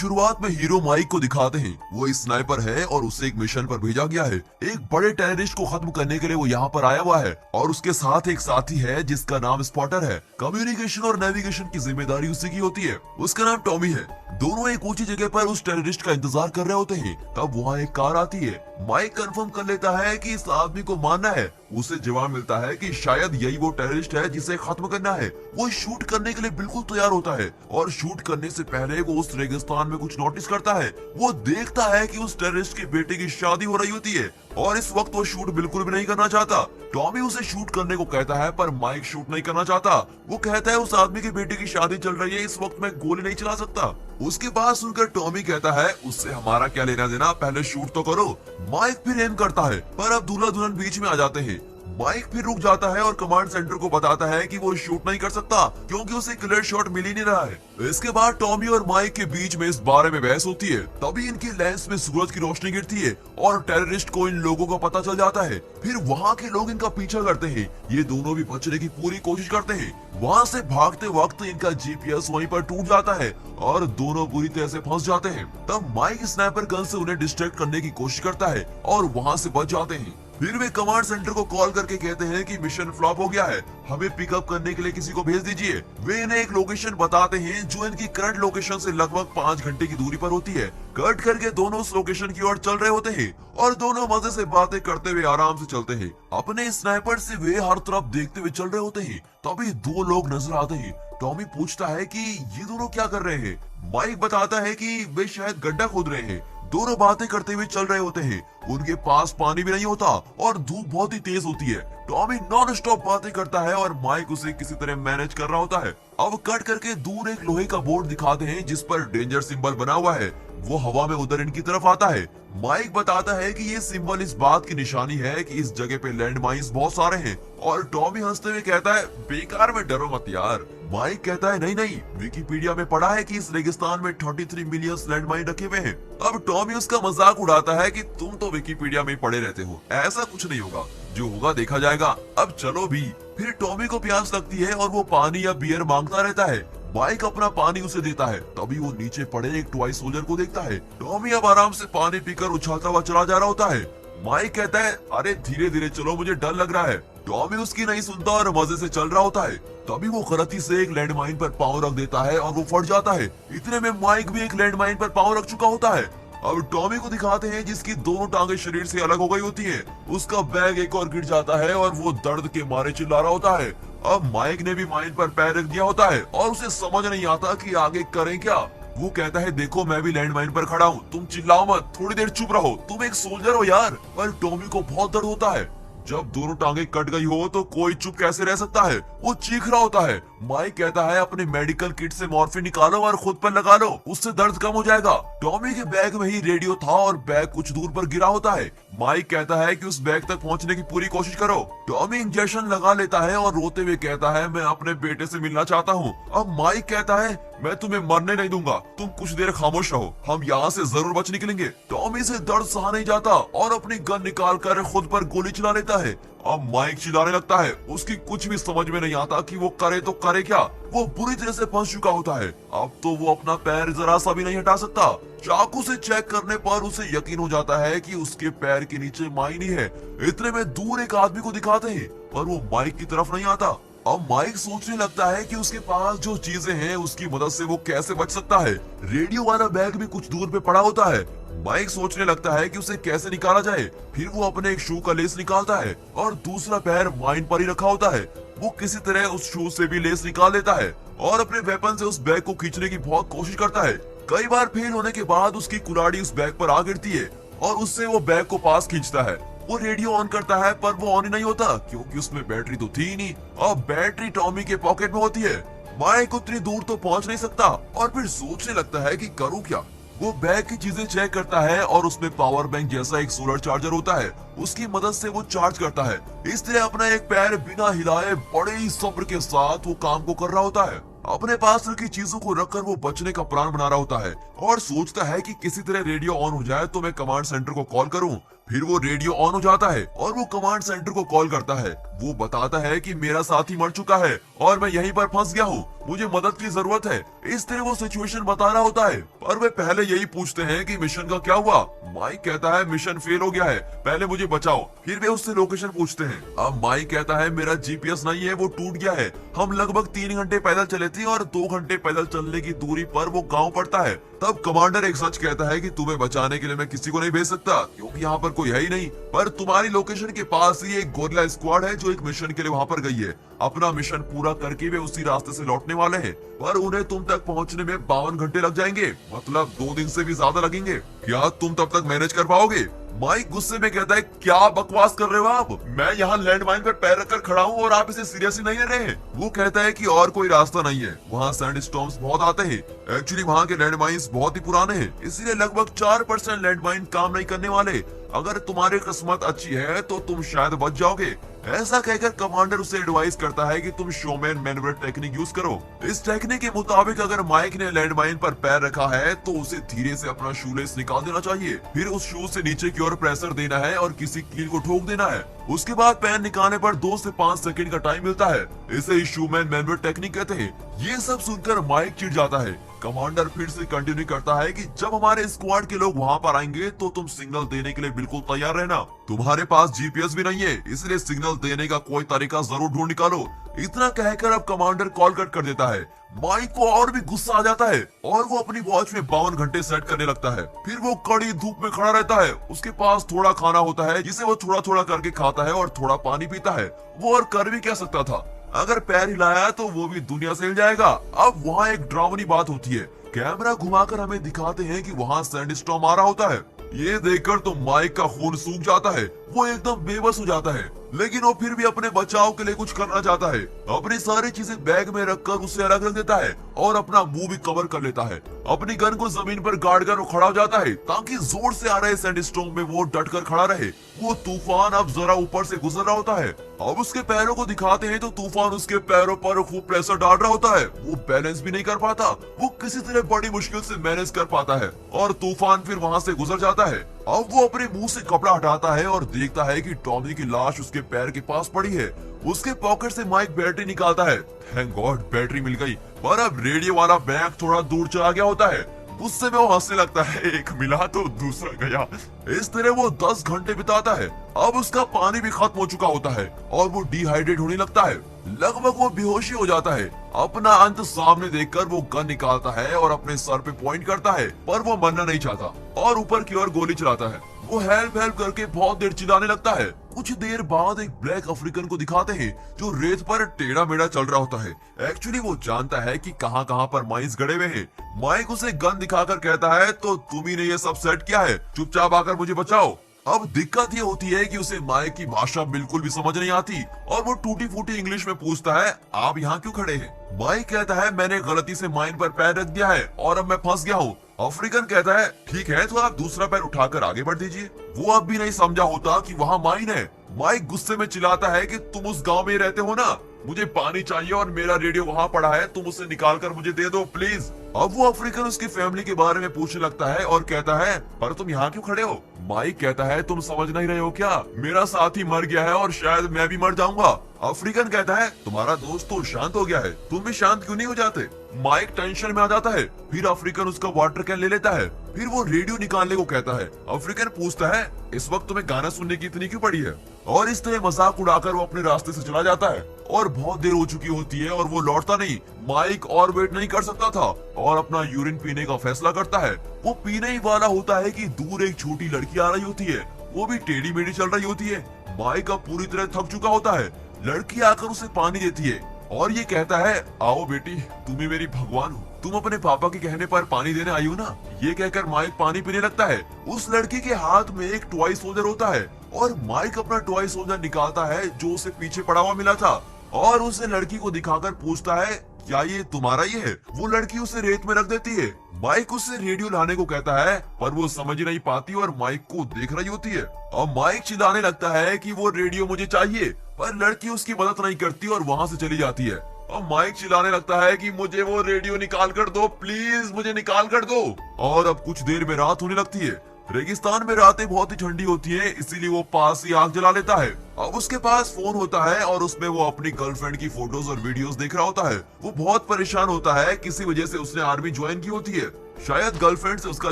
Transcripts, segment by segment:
शुरुआत में hero mic को दिखाते हैं। वो एक स्नाइपर है और उसे एक मिशन पर भेजा गया है। एक बड़े टेररिस्ट को खत्म करने के लिए वो यहाँ पर आया हुआ है और उसके साथ एक साथी है जिसका नाम स्पॉटर है। कम्युनिकेशन और नेविगेशन की जिम्मेदारी उसी की होती है। उसका नाम टॉमी है। दोनों एक ऊंची जगह पर उस टेररिस्ट का इंतजार कर रहे होते हैं। तब वहाँ एक कार आती है। माइक कंफर्म कर लेता है कि इस आदमी को मारना है। उसे जवाब मिलता है कि शायद यही वो टेररिस्ट है जिसे खत्म करना है। वो शूट करने के लिए बिल्कुल तैयार होता है और शूट करने से पहले वो उस रेगिस्तान में कुछ नोटिस करता है। वो देखता है कि उस टेररिस्ट के बेटे की शादी हो रही होती है और इस वक्त वो शूट बिल्कुल भी नहीं करना चाहता। टॉमी उसे शूट करने को कहता है पर माइक शूट नहीं करना चाहता। वो कहता है उस आदमी के बेटे की शादी चल रही है, इस वक्त मैं गोली नहीं चला सकता। उसके बाद सुनकर टॉमी कहता है उससे हमारा क्या लेना देना, पहले शूट तो करो। माइक फिर एम करता है पर अब दूल्हा दुल्हन बीच में आ जाते हैं। माइक फिर रुक जाता है और कमांड सेंटर को बताता है कि वो शूट नहीं कर सकता क्योंकि उसे क्लियर शॉट मिल ही नहीं रहा है। इसके बाद टॉमी और माइक के बीच में इस बारे में बहस होती है। तभी इनकी लेंस में सूरज की रोशनी गिरती है और टेररिस्ट को इन लोगों का पता चल जाता है। फिर वहाँ के लोग इनका पीछा करते हैं। ये दोनों भी बचने की पूरी कोशिश करते हैं। वहाँ से भागते वक्त इनका जीपीएस वहीं पर टूट जाता है और दोनों बुरी तरह से फंस जाते हैं। तब माइक स्नाइपर गन से उन्हें डिस्ट्रैक्ट करने की कोशिश करता है और वहाँ से बच जाते हैं। फिर वे कमांड सेंटर को कॉल करके कहते हैं कि मिशन फ्लॉप हो गया है, हमें पिकअप करने के लिए किसी को भेज दीजिए। वे इन्हें एक लोकेशन बताते हैं जो इनकी करंट लोकेशन से लगभग 5 घंटे की दूरी पर होती है। कट करके दोनों उस लोकेशन की ओर चल रहे होते हैं और दोनों मजे से बातें करते हुए आराम से चलते हैं। अपने स्नाइपर से वे हर तरफ देखते हुए चल रहे होते हैं। तभी 2 लोग नजर आते हैं। टॉमी पूछता है कि ये दोनों क्या कर रहे हैं। माइक बताता है कि वे शायद गड्ढा खोद रहे हैं। दोनों बातें करते हुए चल रहे होते हैं। उनके पास पानी भी नहीं होता और धूप बहुत ही तेज होती है। टॉमी नॉन स्टॉप बातें करता है और माइक उसे किसी तरह मैनेज कर रहा होता है। अब कट करके दूर एक लोहे का बोर्ड दिखाते हैं जिस पर डेंजर सिंबल बना हुआ है। वो हवा में उधर इनकी तरफ आता है। माइक बताता है कि ये सिंबल इस बात की निशानी है कि इस जगह पे लैंड माइन्स बहुत सारे हैं और टॉमी हंसते हुए कहता है बेकार में डरो मत यार। माइक कहता है नहीं नहीं, विकिपीडिया में पढ़ा है कि इस रेगिस्तान में 33 मिलियन लैंड माइन रखे हुए हैं। अब टॉमी उसका मजाक उड़ाता है कि तुम तो विकिपीडिया में पढ़े रहते हो, ऐसा कुछ नहीं होगा, जो होगा देखा जाएगा, अब चलो भी। फिर टॉमी को प्यास लगती है और वो पानी या बियर मांगता रहता है। माइक अपना पानी उसे देता है। तभी वो नीचे पड़े एक टॉय सोल्जर को देखता है। टॉमी अब आराम से पानी पीकर उछलता हुआ चला जा रहा होता है। माइक कहता है अरे धीरे धीरे चलो, मुझे डर लग रहा है। टॉमी उसकी नहीं सुनता और मजे से चल रहा होता है। तभी वो गलती से एक लैंडमाइन पर पांव रख देता है और वो फट जाता है। इतने में माइक भी एक लैंडमाइन पर पांव रख चुका होता है। अब टॉमी को दिखाते हैं जिसकी दोनों टांगे शरीर से अलग हो गई होती है। उसका बैग एक और गिर जाता है और वो दर्द के मारे चिल्ला रहा होता है। अब माइक ने भी माइन पर पैर रख दिया होता है और उसे समझ नहीं आता कि आगे करें क्या। वो कहता है देखो मैं भी लैंड माइन पर खड़ा हूँ, तुम चिल्लाओ मत, थोड़ी देर चुप रहो, तुम एक सोल्जर हो यार। पर टॉमी को बहुत दर्द होता है। जब दोनों टांगे कट गई हो तो कोई चुप कैसे रह सकता है। वो चीख रहा होता है। माइक कहता है अपने मेडिकल किट से मॉर्फिन निकालो और खुद पर लगा लो, उससे दर्द कम हो जाएगा। टॉमी के बैग में ही रेडियो था और बैग कुछ दूर पर गिरा होता है। माइक कहता है कि उस बैग तक पहुंचने की पूरी कोशिश करो। टॉमी इंजेक्शन लगा लेता है और रोते हुए कहता है मैं अपने बेटे से मिलना चाहता हूँ। अब माइक कहता है मैं तुम्हें मरने नहीं दूंगा, तुम कुछ देर खामोश रहो, हम यहाँ से जरूर बच निकलेंगे। टॉमी से दर्द सहा नहीं जाता और अपनी गन निकाल कर खुद पर गोली चला लेता है। अब माइक चिल्लाने लगता है। उसकी कुछ भी समझ में नहीं आता कि वो करे तो करे क्या। वो बुरी तरह से फंस चुका होता है। अब तो वो अपना पैर जरा सा भी नहीं हटा सकता। चाकू से चेक करने पर उसे यकीन हो जाता है कि उसके पैर के नीचे माइन ही है। इतने में दूर एक आदमी को दिखाते हैं पर वो माइक की तरफ नहीं आता। अब माइक सोचने लगता है कि उसके पास जो चीजें हैं उसकी मदद से वो कैसे बच सकता है। रेडियो वाला बैग भी कुछ दूर पे पड़ा होता है। माइक सोचने लगता है कि उसे कैसे निकाला जाए। फिर वो अपने एक शू का लेस निकालता है और दूसरा पैर माइन पर ही रखा होता है। वो किसी तरह उस शू से भी लेस निकाल लेता है और अपने वेपन से उस बैग को खींचने की बहुत कोशिश करता है। कई बार फेल होने के बाद उसकी कुल्हाड़ी उस बैग पर आ गिरती है और उससे वो बैग को पास खींचता है। वो रेडियो ऑन करता है पर वो ऑन ही नहीं होता क्योंकि उसमें बैटरी तो थी ही नहीं और बैटरी टॉमी के पॉकेट में होती है। माइक उतनी दूर तो पहुंच नहीं सकता और फिर सोचने लगता है कि करूं क्या। वो बैग की चीजें चेक करता है और उसमें पावर बैंक जैसा एक सोलर चार्जर होता है। उसकी मदद से वो चार्ज करता है। इस तरह अपना एक पैर बिना हिलाए बड़े ही सब्र के साथ वो काम को कर रहा होता है। अपने पास रखी चीजों को रखकर वो बचने का प्लान बना रहा होता है और सोचता है कि किसी तरह रेडियो ऑन हो जाए तो मैं कमांड सेंटर को कॉल करूं। फिर वो रेडियो ऑन हो जाता है और वो कमांड सेंटर को कॉल करता है। वो बताता है कि मेरा साथी मर चुका है और मैं यहीं पर फंस गया हूँ, मुझे मदद की जरूरत है। इस तरह वो सिचुएशन बता रहा होता है, पर वे पहले यही पूछते हैं कि मिशन का क्या हुआ। माइक कहता है मिशन फेल हो गया है, पहले मुझे बचाओ। फिर वे उससे लोकेशन पूछते हैं। अब माइक कहता है मेरा जीपीएस नहीं है, वो टूट गया है। हम लगभग 3 घंटे पैदल चले थे और 2 घंटे पैदल चलने की दूरी पर वो गाँव पड़ता है। तब कमांडर एक सच कहता है कि तुम्हें बचाने के लिए मैं किसी को नहीं भेज सकता क्योंकि यहाँ पर कोई है ही नहीं, पर तुम्हारी लोकेशन के पास ही एक गोरिल्ला स्क्वाड है जो एक मिशन के लिए वहाँ पर गई है। अपना मिशन पूरा करके वे उसी रास्ते से लौटने वाले हैं, पर उन्हें तुम तक पहुँचने में 52 घंटे लग जाएंगे, मतलब 2 दिन से भी ज्यादा लगेंगे। क्या तुम तब तक मैनेज कर पाओगे? माइक गुस्से में कहता है क्या बकवास कर रहे हो आप? मैं यहाँ लैंडमाइन पर पैर रखकर खड़ा हूँ और आप इसे सीरियसली नहीं ले रहे हैं। वो कहता है कि और कोई रास्ता नहीं है, वहाँ सैंडस्टॉर्म्स बहुत आते हैं। एक्चुअली वहाँ के लैंडमाइंस बहुत ही पुराने हैं, इसलिए लगभग 4% लैंडमाइन काम नहीं करने वाले। अगर तुम्हारी किस्मत अच्छी है तो तुम शायद बच जाओगे। ऐसा कहकर कमांडर उसे एडवाइस करता है कि तुम शोमैन मैनवर टेक्निक यूज करो। इस टेक्निक के मुताबिक अगर माइक ने लैंडमाइन पर पैर रखा है तो उसे धीरे से अपना शूलेस निकाल देना चाहिए, फिर उस शूज से नीचे की ओर प्रेशर देना है और किसी कील को ठोक देना है। उसके बाद पैर निकालने पर 2 से 5 सेकंड का टाइम मिलता है। इसे शूमैन मैनवर टेक्निक कहते हैं। ये सब सुनकर माइक चिढ़ जाता है। कमांडर फिर से कंटिन्यू करता है कि जब हमारे स्क्वाड के लोग वहाँ पर आएंगे तो तुम सिग्नल देने के लिए बिल्कुल तैयार रहना। तुम्हारे पास जीपीएस भी नहीं है, इसलिए सिग्नल देने का कोई तरीका जरूर ढूंढ निकालो। इतना कहकर अब कमांडर कॉल कट कर देता है। माइक को और भी गुस्सा आ जाता है और वो अपनी वॉच में 52 घंटे सेट करने लगता है। फिर वो कड़ी धूप में खड़ा रहता है। उसके पास थोड़ा खाना होता है जिसे वो थोड़ा थोड़ा करके खाता है और थोड़ा पानी पीता है। वो और कर भी क्या सकता था, अगर पैर हिलाया तो वो भी दुनिया से हिल जाएगा। अब वहाँ एक ड्रामनी बात होती है। कैमरा घुमाकर हमें दिखाते हैं कि वहाँ सैंडस्टॉर्म आ रहा होता है। ये देखकर तो माइक का खून सूख जाता है, वो एकदम बेबस हो जाता है, लेकिन वो फिर भी अपने बचाव के लिए कुछ करना चाहता है। अपनी सारी चीजें बैग में रखकर उसे अलग रख देता है और अपना मुंह भी कवर कर लेता है। अपनी गन को जमीन पर गाड़ कर वो खड़ा हो जाता है ताकि जोर से आ रहे सैंडस्टॉर्म में वो डट कर खड़ा रहे। वो तूफान अब जरा ऊपर से गुजर रहा होता है। अब उसके पैरों को दिखाते हैं तो तूफान उसके पैरों पर खूब प्रेशर डाल रहा होता है। वो बैलेंस भी नहीं कर पाता, वो किसी तरह बड़ी मुश्किल से मैनेज कर पाता है और तूफान फिर वहाँ से गुजर जाता है। अब वो अपने मुंह से कपड़ा हटाता है और देखता है कि टॉमी की लाश उसके पैर के पास पड़ी है। उसके पॉकेट से माइक बैटरी निकालता है। थैंक गॉड बैटरी मिल गई, पर अब रेडियो वाला बैग थोड़ा दूर चला गया होता है। उससे में वो हंसने लगता है, एक मिला तो दूसरा गया। इस तरह वो 10 घंटे बिताता है। अब उसका पानी भी खत्म हो चुका होता है और वो डिहाइड्रेट होने लगता है। लगभग वो बेहोशी हो जाता है। अपना अंत सामने देखकर वो गन निकालता है और अपने सर पे पॉइंट करता है, पर वो मरना नहीं चाहता और ऊपर की ओर गोली चलाता है। वो हेल्प हेल्प करके बहुत देर चिल्लाने लगता है। कुछ देर बाद एक ब्लैक अफ्रीकन को दिखाते हैं जो रेत पर टेढ़ा मेढ़ा चल रहा होता है। एक्चुअली वो जानता है कि कहां कहां पर माइंस गड़े हुए हैं। माइक उसे गन दिखाकर कहता है तो तुम ही ने ये सब सेट किया है, चुपचाप आकर मुझे बचाओ। अब दिक्कत ये होती है कि उसे माइक की भाषा बिल्कुल भी समझ नहीं आती और वो टूटी फूटी इंग्लिश में पूछता है आप यहाँ क्यों खड़े हैं? माइक कहता है मैंने गलती से माइन पर पैर रख दिया है और अब मैं फंस गया हूँ। अफ्रीकन कहता है ठीक है तो आप दूसरा पैर उठाकर आगे बढ़ दीजिए। वो अब भी नहीं समझा होता कि वहाँ माइन है। माइक गुस्से में चिल्लाता है कि तुम उस गांव में रहते हो ना, मुझे पानी चाहिए और मेरा रेडियो वहाँ पड़ा है, तुम उसे निकाल कर मुझे दे दो प्लीज। अब वो अफ्रीकन उसकी फैमिली के बारे में पूछने लगता है और कहता है पर तुम यहाँ क्यों खड़े हो? माइक कहता है तुम समझ नहीं रहे हो क्या, मेरा साथी मर गया है और शायद मैं भी मर जाऊंगा। अफ्रीकन कहता है तुम्हारा दोस्त तो शांत हो गया है, तुम भी शांत क्यों नहीं हो जाते? माइक टेंशन में आ जाता है। फिर अफ्रीकन उसका वाटर कैन ले लेता है। फिर वो रेडियो निकालने को कहता है। अफ्रीकन पूछता है इस वक्त तुम्हें गाना सुनने की इतनी क्यों पड़ी है? और इस तरह मजाक उड़ाकर वो अपने रास्ते से चला जाता है और बहुत देर हो चुकी होती है और वो लौटता नहीं। माइक और वेट नहीं कर सकता था और अपना यूरिन पीने का फैसला करता है। वो पीने ही वाला होता है कि दूर एक छोटी लड़की आ रही होती है, वो भी टेढ़ी मेढ़ी चल रही होती है। माइक अब पूरी तरह थक चुका होता है। लड़की आकर उसे पानी देती है और ये कहता है आओ बेटी, तुम ही मेरी भगवान हो, तुम अपने पापा के कहने पर पानी देने आई हो ना। ये कहकर माइक पानी पीने लगता है। उस लड़की के हाथ में एक टॉय सोल्जर होता है और माइक अपना टॉय सोल्जर निकालता है जो उसे पीछे पड़ा हुआ मिला था और उसे लड़की को दिखाकर पूछता है क्या ये तुम्हारा ही है? वो लड़की उसे रेत में रख देती है। माइक उससे रेडियो लाने को कहता है पर वो समझ नहीं पाती और माइक को देख रही होती है। और माइक चिल्लाने लगता है कि वो रेडियो मुझे चाहिए, पर लड़की उसकी मदद नहीं करती और वहाँ से चली जाती है। और माइक चिल्लाने लगता है कि मुझे वो रेडियो निकाल कर दो प्लीज, मुझे निकाल कर दो। और अब कुछ देर में रात होने लगती है। रेगिस्तान में रातें बहुत ही ठंडी होती है, इसीलिए वो पास ही आग जला लेता है। अब उसके पास फोन होता है और उसमें वो अपनी गर्लफ्रेंड की फोटोज और वीडियोस देख रहा होता है। वो बहुत परेशान होता है, किसी वजह से उसने आर्मी ज्वाइन की होती है। शायद गर्लफ्रेंड से उसका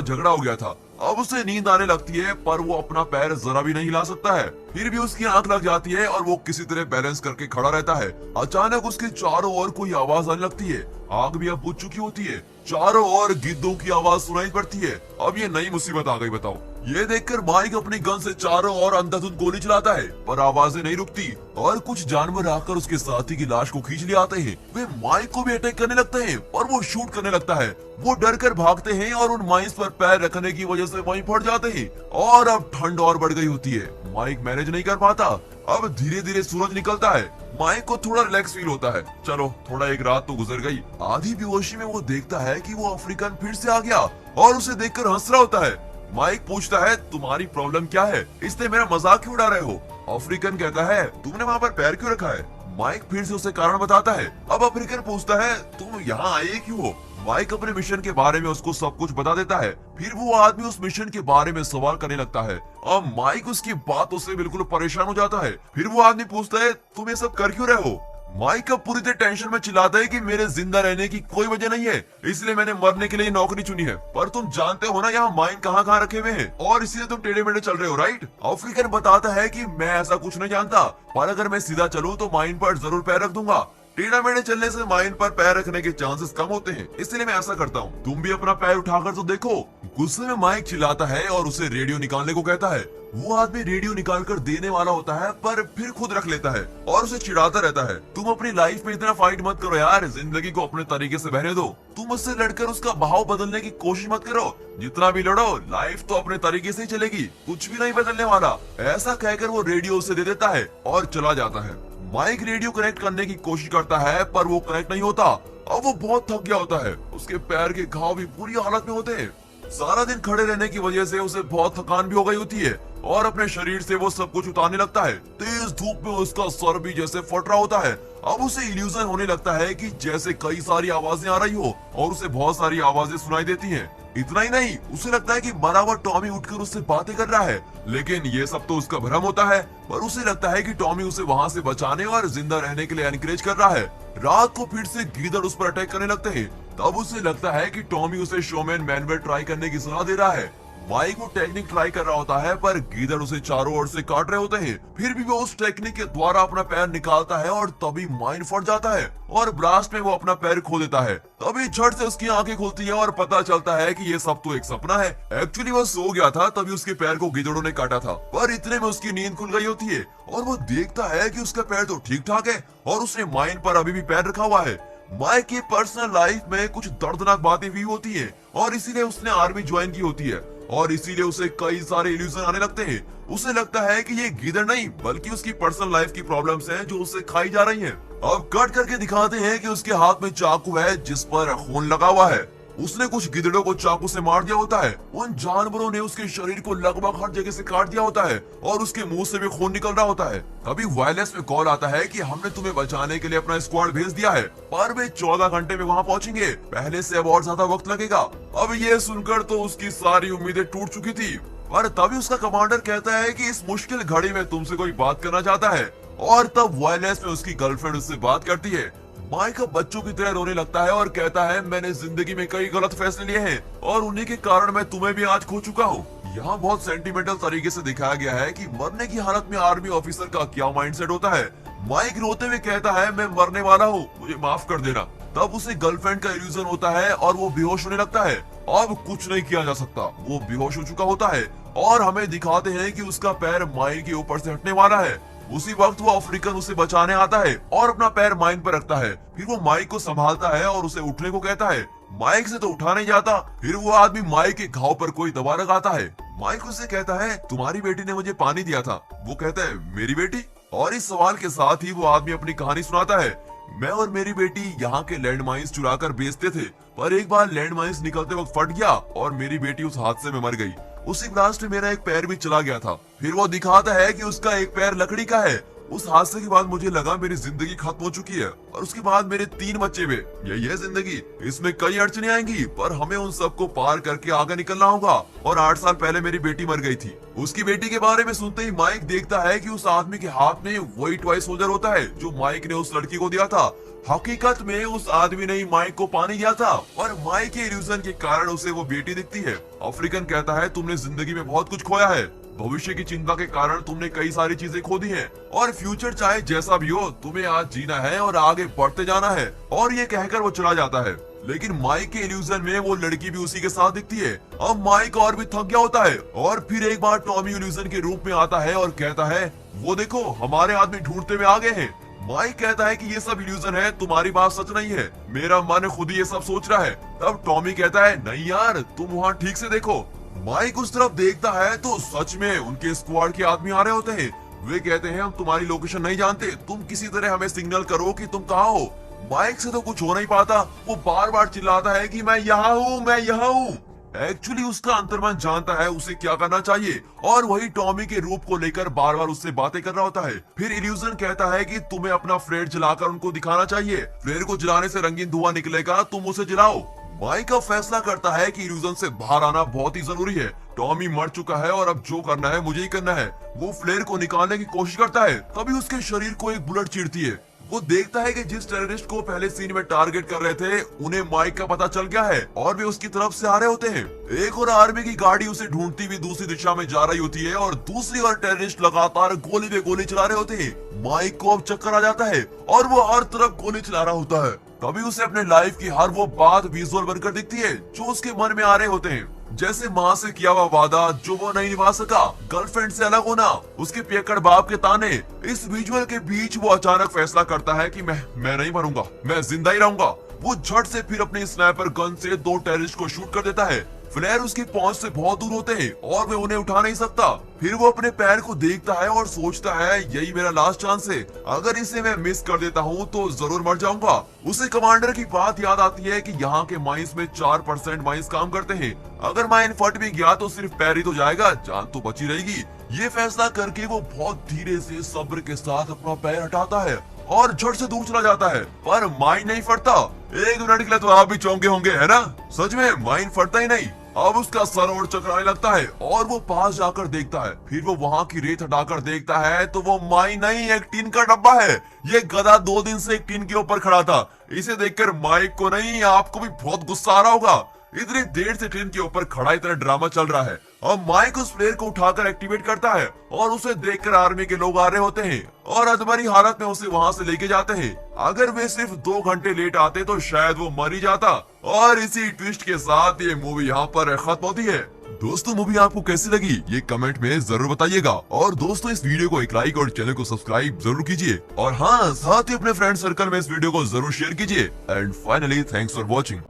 झगड़ा हो गया था। अब उसे नींद आने लगती है, पर वो अपना पैर जरा भी नहीं हिला सकता है। फिर भी उसकी आंख लग जाती है और वो किसी तरह बैलेंस करके खड़ा रहता है। अचानक उसके चारों ओर कोई आवाज आने लगती है। आग भी अब बुझ चुकी होती है। चारों ओर गिद्धों की आवाज सुनाई पड़ती है। अब ये नई मुसीबत आ गई, बताओ। ये देखकर माइक अपनी गन से चारों ओर अंधाधुंध गोली चलाता है, पर आवाजें नहीं रुकती और कुछ जानवर आकर उसके साथी की लाश को खींच ले आते हैं। वे माइक को भी अटैक करने लगते हैं और वो शूट करने लगता है। वो डर कर भागते हैं और उन माइंस पर पैर रखने की वजह से वहीं फट जाते हैं और अब ठंड और बढ़ गई होती है। माइक मैनेज नहीं कर पाता। अब धीरे धीरे सूरज निकलता है। माइक को थोड़ा रिलैक्स फील होता है। चलो, थोड़ा एक रात तो गुजर गई। आधी बेहोशी में वो देखता है कि वो अफ्रीकन फिर से आ गया और उसे देखकर हंस रहा होता है। माइक पूछता है, तुम्हारी प्रॉब्लम क्या है? इसने मेरा मजाक क्यों उड़ा रहे हो? अफ्रीकन कहता है, तुमने वहाँ पर पैर क्यों रखा है? माइक फिर से उसे कारण बताता है। अब अफ्रीकन पूछता है, तुम यहाँ आए क्यों हो? माइक अपने मिशन के बारे में उसको सब कुछ बता देता है। फिर वो आदमी उस मिशन के बारे में सवाल करने लगता है। अब माइक उसकी बातों से बिल्कुल परेशान हो जाता है। फिर वो आदमी पूछता है, तुम ये सब कर क्यों रहे हो? माइक अब पूरी तरह टेंशन में चिल्लाता है कि मेरे जिंदा रहने की कोई वजह नहीं है, इसलिए मैंने मरने के लिए नौकरी चुनी है। पर तुम जानते हो ना यहाँ माइन कहाँ कहाँ रखे हुए हैं और इसीलिए तुम टेढ़े मेढ़े चल रहे हो, राइट? अफ्रीकन बताता है कि मैं ऐसा कुछ नहीं जानता, पर अगर मैं सीधा चलूँ तो माइन पर जरूर पैर रख दूंगा। टेढ़ा मेढ़े चलने से माइन पर पैर रखने के चांसेस कम होते हैं, इसलिए मैं ऐसा करता हूँ। तुम भी अपना पैर उठाकर तो देखो। गुस्से में माइक चिल्लाता है और उसे रेडियो निकालने को कहता है। वो आदमी रेडियो निकाल कर देने वाला होता है, पर फिर खुद रख लेता है और उसे चिढ़ाता रहता है। तुम अपनी लाइफ में इतना फाइट मत करो यार, जिंदगी को अपने तरीके से बहने दो। तुम उससे लड़कर उसका बहाव बदलने की कोशिश मत करो। जितना भी लड़ो, लाइफ तो अपने तरीके से ही चलेगी, कुछ भी नहीं बदलने वाला। ऐसा कहकर वो रेडियो उसे दे देता है और चला जाता है। माइक रेडियो कनेक्ट करने की कोशिश करता है, पर वो कनेक्ट नहीं होता। अब वो बहुत थक गया होता है। उसके पैर के घाव भी बुरी हालत में होते हैं। सारा दिन खड़े रहने की वजह से उसे बहुत थकान भी हो गई होती है और अपने शरीर से वो सब कुछ उतारने लगता है। तेज धूप में उसका सर भी जैसे फट रहा होता है। अब उसे इल्यूजन होने लगता है कि जैसे कई सारी आवाजें आ रही हो और उसे बहुत सारी आवाजें सुनाई देती हैं। इतना ही नहीं, उसे लगता है कि मरा हुआ टॉमी उठकर उससे बातें कर रहा है, लेकिन ये सब तो उसका भ्रम होता है। पर उसे लगता है कि टॉमी उसे वहाँ से बचाने और जिंदा रहने के लिए एनकरेज कर रहा है। रात को फिर से गीदड़ उस पर अटैक करने लगते हैं। तब उसे लगता है कि टॉमी उसे शोमैन मैनुअल ट्राई करने की सलाह दे रहा है। माइक वो टेक्निक ट्राई कर रहा होता है, पर गीदड़ उसे चारों ओर से काट रहे होते हैं। फिर भी वो उस टेक्निक के द्वारा अपना पैर निकालता है और तभी माइन फट जाता है और ब्लास्ट में वो अपना पैर खो देता है। तभी झट से उसकी आंखें खुलती है और पता चलता है कि ये सब तो एक सपना है। एक्चुअली वो सो गया था, तभी उसके पैर को गिदड़ों ने काटा था। पर इतने में उसकी नींद खुल गई होती है और वो देखता है कि उसका पैर तो ठीक ठाक है और उसने माइन पर अभी भी पैर रखा हुआ है। माइक की पर्सनल लाइफ में कुछ दर्दनाक बातें भी होती है और इसीलिए उसने आर्मी ज्वाइन की होती है और इसीलिए उसे कई सारे इल्यूजन आने लगते हैं। उसे लगता है कि ये गीदड़ नहीं बल्कि उसकी पर्सनल लाइफ की प्रॉब्लम्स हैं जो उसे खाई जा रही हैं। अब कट करके दिखाते हैं कि उसके हाथ में चाकू है जिस पर खून लगा हुआ है। उसने कुछ गिदड़ों को चाकू से मार दिया होता है। उन जानवरों ने उसके शरीर को लगभग हर जगह से काट दिया होता है और उसके मुंह से भी खून निकल रहा होता है। तभी वायरलेस में कॉल आता है कि हमने तुम्हें बचाने के लिए अपना स्क्वाड भेज दिया है, पर वे 14 घंटे में वहां पहुंचेंगे। पहले से अब और ज्यादा वक्त लगेगा। अब ये सुनकर तो उसकी सारी उम्मीदें टूट चुकी थी, पर तभी उसका कमांडर कहता है कि इस मुश्किल घड़ी में तुमसे कोई बात करना चाहता है। और तब वायरलेस में उसकी गर्लफ्रेंड उससे बात करती है। माइक अब बच्चों की तरह रोने लगता है और कहता है, मैंने जिंदगी में कई गलत फैसले लिए हैं और उन्हीं के कारण मैं तुम्हें भी आज खो चुका हूँ। यहाँ बहुत सेंटिमेंटल तरीके से दिखाया गया है कि मरने की हालत में आर्मी ऑफिसर का क्या माइंडसेट होता है। माइक रोते हुए कहता है, मैं मरने वाला हूँ, मुझे माफ कर देना। तब उसे गर्लफ्रेंड का इल्यूजन होता है और वो बेहोश होने लगता है। अब कुछ नहीं किया जा सकता, वो बेहोश हो चुका होता है और हमें दिखाते हैं कि उसका पैर माइक के ऊपर से हटने वाला है। उसी वक्त वो अफ्रीकन उसे बचाने आता है और अपना पैर माइन पर रखता है। फिर वो माइक को संभालता है और उसे उठने को कहता है। माइक से तो उठा नहीं जाता। फिर वो आदमी माइक के घाव पर कोई दवा लगाता है। माइक उससे कहता है, तुम्हारी बेटी ने मुझे पानी दिया था। वो कहता है, मेरी बेटी? और इस सवाल के साथ ही वो आदमी अपनी कहानी सुनाता है। मैं और मेरी बेटी यहाँ के लैंड माइंस चुरा कर बेचते थे, पर एक बार लैंड माइंस निकलते वक्त फट गया और मेरी बेटी उस हादसे में मर गई। उसी ब्लास्ट में मेरा एक पैर भी चला गया था। फिर वो दिखाता है कि उसका एक पैर लकड़ी का है। उस हादसे के बाद मुझे लगा मेरी जिंदगी खत्म हो चुकी है और उसके बाद मेरे 3 बच्चे हुए। यही है जिंदगी, इसमें कई अड़चने आएंगी पर हमें उन सबको पार करके आगे निकलना होगा। और 8 साल पहले मेरी बेटी मर गई थी। उसकी बेटी के बारे में सुनते ही माइक देखता है कि उस आदमी के हाथ में वही टॉय सोल्जर होता है जो माइक ने उस लड़की को दिया था। हकीकत में उस आदमी ने ही माइक को पानी दिया था और माइक के इल्यूजन के कारण उसे वो बेटी दिखती है। अफ्रीकन कहता है तुमने जिंदगी में बहुत कुछ खोया है, भविष्य की चिंता के कारण तुमने कई सारी चीजें खो दी हैं और फ्यूचर चाहे जैसा भी हो तुम्हें आज जीना है और आगे बढ़ते जाना है। और ये कहकर वो चला जाता है। लेकिन माइक के इल्यूजन में वो लड़की भी उसी के साथ दिखती है। अब माइक और भी थक गया होता है और फिर एक बार टॉमी इल्यूजन के रूप में आता है और कहता है वो देखो हमारे आदमी ढूंढते हुए आ गए हैं। माइक कहता है कि ये सब इल्यूजन है, तुम्हारी बात सच नहीं है, मेरा मन खुद ही ये सब सोच रहा है। तब टॉमी कहता है नहीं यार तुम वहाँ ठीक से देखो। माइक उस तरफ देखता है तो सच में उनके स्क्वाड के आदमी आ रहे होते हैं। वे कहते हैं हम तुम्हारी लोकेशन नहीं जानते, तुम किसी तरह हमें सिग्नल करो कि तुम कहाँ हो। माइक से तो कुछ हो नहीं पाता, वो बार बार चिल्लाता है कि मैं यहाँ हूँ, मैं यहाँ हूँ। एक्चुअली उसका अंतर्मन जानता है उसे क्या करना चाहिए और वही टॉमी के रूप को लेकर बार बार उससे बातें कर रहा होता है। फिर इल्यूजन कहता है कि तुम्हें अपना फ्लेयर जलाकर उनको दिखाना चाहिए, फ्लेयर को जलाने से रंगीन धुआं निकलेगा, तुम उसे जलाओ। माइक का फैसला करता है कि इल्यूजन से बाहर आना बहुत ही जरूरी है। टॉमी मर चुका है और अब जो करना है मुझे ही करना है। वो फ्लेयर को निकालने की कोशिश करता है, तभी उसके शरीर को एक बुलेट चीरती है। वो देखता है कि जिस टेररिस्ट को पहले सीन में टारगेट कर रहे थे उन्हें माइक का पता चल गया है और वे उसकी तरफ से आ रहे होते हैं। एक और आर्मी की गाड़ी उसे ढूंढती हुई दूसरी दिशा में जा रही होती है और दूसरी ओर टेररिस्ट लगातार गोली पे गोली चला रहे होते हैं। माइक को अब चक्कर आ जाता है और वो हर तरफ गोली चला रहा होता है। तभी उसे अपने लाइफ की हर वो बात विजुअल बनकर दिखती है जो उसके मन में आ रहे होते हैं, जैसे माँ से किया हुआ वादा जो वो नहीं निभा सका, गर्लफ्रेंड से अलग होना, उसके पियक्कड़ बाप के ताने। इस विजुअल के बीच वो अचानक फैसला करता है कि मैं नहीं मरूंगा, मैं जिंदा ही रहूंगा। वो झट से फिर अपने स्नाइपर गन से 2 टेररिस्ट को शूट कर देता है। फ्लेयर उसकी पहुंच से बहुत दूर होते हैं और वे उन्हें उठा नहीं सकता। फिर वो अपने पैर को देखता है और सोचता है यही मेरा लास्ट चांस है, अगर इसे मैं मिस कर देता हूँ तो जरूर मर जाऊंगा। उसे कमांडर की बात याद आती है कि यहाँ के माइंस में 4% माइंस काम करते हैं, अगर माइन फट भी गया तो सिर्फ पैर ही तो जाएगा, जान तो बची रहेगी। ये फैसला करके वो बहुत धीरे से सब्र के साथ अपना पैर हटाता है और झट से दूर चला जाता है, पर माइन नहीं फटता। 1 मिनट के लिए तो आप भी चौंके होंगे है ना, सच में माइन फटता ही नहीं। अब उसका सर और चकराने लगता है और वो पास जाकर देखता है। फिर वो वहाँ की रेत हटाकर देखता है तो वो माइन नहीं, एक टीन का डब्बा है। ये गधा 2 दिन से एक टीन के ऊपर खड़ा था। इसे देखकर माइक को नहीं आपको भी बहुत गुस्सा आ रहा होगा, इतनी देर से ट्रेन के ऊपर खड़ा इतना ड्रामा चल रहा है। अब माइक उस प्लेयर को उठाकर एक्टिवेट करता है और उसे देखकर आर्मी के लोग आ रहे होते हैं और अधमरी हालत में उसे वहां से लेके जाते हैं। अगर वे सिर्फ 2 घंटे लेट आते तो शायद वो मर ही जाता। और इसी ट्विस्ट के साथ ये मूवी यहाँ पर खत्म होती है। दोस्तों मूवी आपको कैसी लगी ये कमेंट में जरूर बताइएगा और दोस्तों इस वीडियो को एक लाइक और चैनल को सब्सक्राइब जरूर कीजिए और हाँ साथ ही अपने फ्रेंड सर्कल में इस वीडियो को जरूर शेयर कीजिए। And finally thanks for watching.